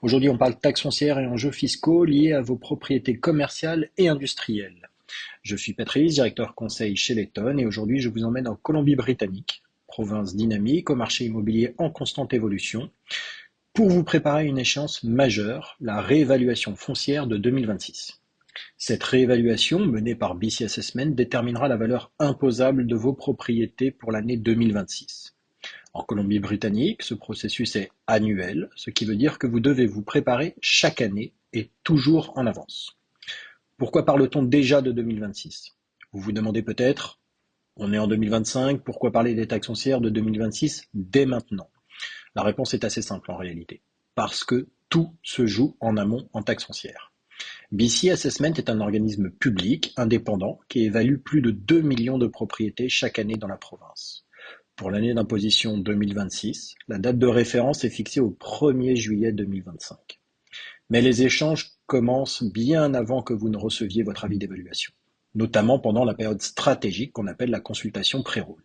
Aujourd'hui, on parle taxes foncières et enjeux fiscaux liés à vos propriétés commerciales et industrielles. Je suis Patrice, directeur conseil chez Letton, et aujourd'hui, je vous emmène en Colombie-Britannique, province dynamique au marché immobilier en constante évolution, pour vous préparer à une échéance majeure, la réévaluation foncière de 2026. Cette réévaluation, menée par BC Assessment, déterminera la valeur imposable de vos propriétés pour l'année 2026. En Colombie-Britannique, ce processus est annuel, ce qui veut dire que vous devez vous préparer chaque année et toujours en avance. Pourquoi parle-t-on déjà de 2026? Vous vous demandez peut-être, on est en 2025, pourquoi parler des taxes foncières de 2026 dès maintenant? La réponse est assez simple en réalité. Parce que tout se joue en amont en taxes foncières. BC Assessment est un organisme public, indépendant, qui évalue plus de 2 millions de propriétés chaque année dans la province. Pour l'année d'imposition 2026, la date de référence est fixée au 1er juillet 2025. Mais les échanges commencent bien avant que vous ne receviez votre avis d'évaluation, notamment pendant la période stratégique qu'on appelle la consultation pré-roll.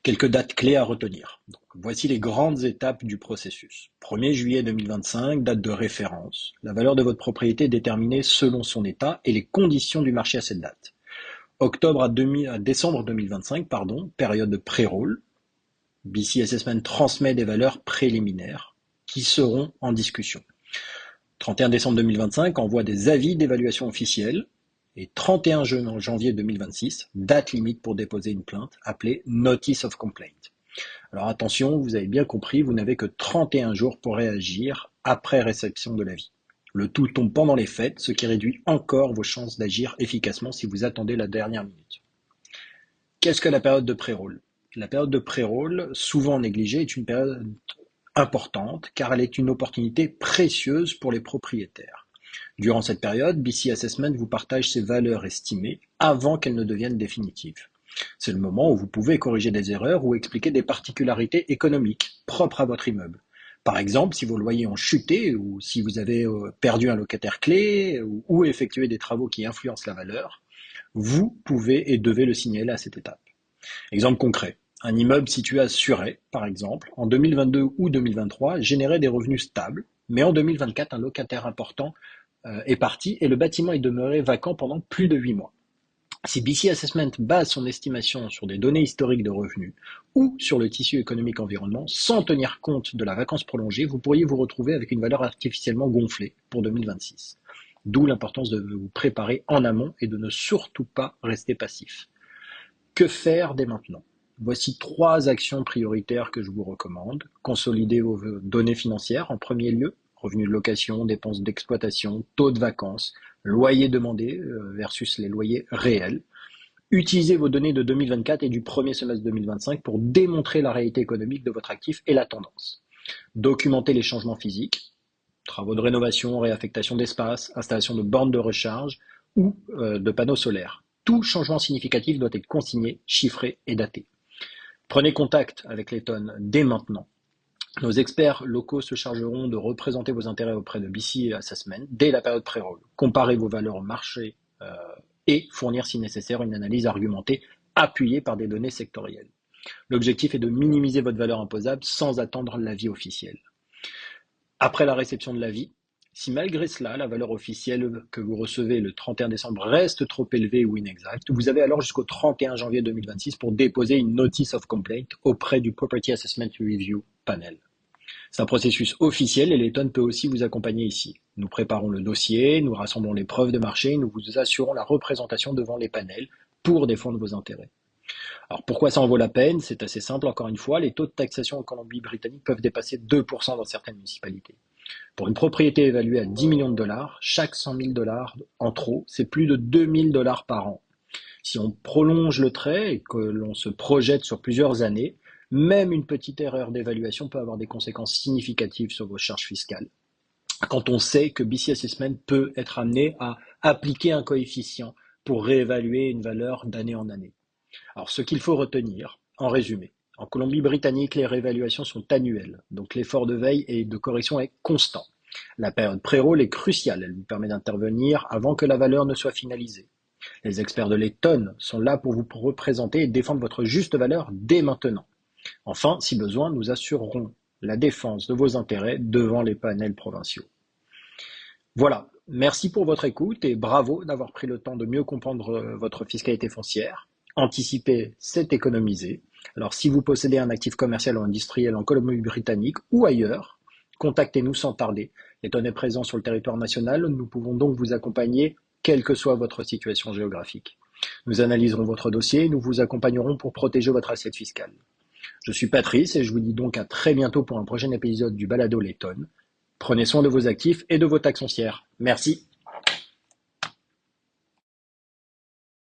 Quelques dates clés à retenir. Donc, voici les grandes étapes du processus. 1er juillet 2025, date de référence. La valeur de votre propriété est déterminée selon son état et les conditions du marché à cette date. Octobre à décembre 2025, période de pré-roll. BC Assessment transmet des valeurs préliminaires qui seront en discussion. 31 décembre 2025, envoie des avis d'évaluation officielle. Et 31 janvier 2026, date limite pour déposer une plainte appelée Notice of Complaint. Alors attention, vous avez bien compris, vous n'avez que 31 jours pour réagir après réception de l'avis. Le tout tombe pendant les fêtes, ce qui réduit encore vos chances d'agir efficacement si vous attendez la dernière minute. Qu'est-ce que la période de pré-roll? La période de pré-roll, souvent négligée, est une période importante car elle est une opportunité précieuse pour les propriétaires. Durant cette période, BC Assessment vous partage ses valeurs estimées avant qu'elles ne deviennent définitives. C'est le moment où vous pouvez corriger des erreurs ou expliquer des particularités économiques propres à votre immeuble. Par exemple, si vos loyers ont chuté ou si vous avez perdu un locataire clé ou effectué des travaux qui influencent la valeur, vous pouvez et devez le signaler à cette étape. Exemple concret. Un immeuble situé à Surrey, par exemple, en 2022 ou 2023, générait des revenus stables, mais en 2024, un locataire important est parti et le bâtiment est demeuré vacant pendant plus de 8 mois. Si BC Assessment base son estimation sur des données historiques de revenus ou sur le tissu économique environnement, sans tenir compte de la vacance prolongée, vous pourriez vous retrouver avec une valeur artificiellement gonflée pour 2026. D'où l'importance de vous préparer en amont et de ne surtout pas rester passif. Que faire dès maintenant? Voici 3 actions prioritaires que je vous recommande. Consolider vos données financières en premier lieu, revenus de location, dépenses d'exploitation, taux de vacances, loyers demandés versus les loyers réels. Utilisez vos données de 2024 et du premier semestre 2025 pour démontrer la réalité économique de votre actif et la tendance. Documentez les changements physiques, travaux de rénovation, réaffectation d'espace, installation de bornes de recharge ou de panneaux solaires. Tout changement significatif doit être consigné, chiffré et daté. Prenez contact avec Letton dès maintenant. Nos experts locaux se chargeront de représenter vos intérêts auprès de BC Assessment dès la période pré-roll. Comparez vos valeurs au marché et fournir si nécessaire une analyse argumentée appuyée par des données sectorielles. L'objectif est de minimiser votre valeur imposable sans attendre l'avis officiel. Après la réception de l'avis, si malgré cela, la valeur officielle que vous recevez le 31 décembre reste trop élevée ou inexacte, vous avez alors jusqu'au 31 janvier 2026 pour déposer une Notice of Complaint auprès du Property Assessment Review Panel. C'est un processus officiel et Letton peut aussi vous accompagner ici. Nous préparons le dossier, nous rassemblons les preuves de marché et nous vous assurons la représentation devant les panels pour défendre vos intérêts. Alors pourquoi ça en vaut la peine? C'est assez simple, encore une fois, les taux de taxation en Colombie-Britannique peuvent dépasser 2% dans certaines municipalités. Pour une propriété évaluée à 10 millions de dollars, chaque 100 000 dollars en trop, c'est plus de 2 000 dollars par an. Si on prolonge le trait et que l'on se projette sur plusieurs années, même une petite erreur d'évaluation peut avoir des conséquences significatives sur vos charges fiscales. Quand on sait que BC Assessment peut être amené à appliquer un coefficient pour réévaluer une valeur d'année en année. Alors, ce qu'il faut retenir, en résumé, en Colombie-Britannique, les réévaluations sont annuelles, donc l'effort de veille et de correction est constant. La période pré-roll est cruciale, elle vous permet d'intervenir avant que la valeur ne soit finalisée. Les experts de Letton sont là pour vous représenter et défendre votre juste valeur dès maintenant. Enfin, si besoin, nous assurerons la défense de vos intérêts devant les panels provinciaux. Voilà, merci pour votre écoute et bravo d'avoir pris le temps de mieux comprendre votre fiscalité foncière. Anticiper, c'est économiser. Alors si vous possédez un actif commercial ou industriel en Colombie-Britannique ou ailleurs, contactez-nous sans tarder. Eton est présent sur le territoire national, nous pouvons donc vous accompagner quelle que soit votre situation géographique. Nous analyserons votre dossier et nous vous accompagnerons pour protéger votre assiette fiscale. Je suis Patrice et je vous dis donc à très bientôt pour un prochain épisode du Balado Letton. Prenez soin de vos actifs et de vos taxes foncières. Merci.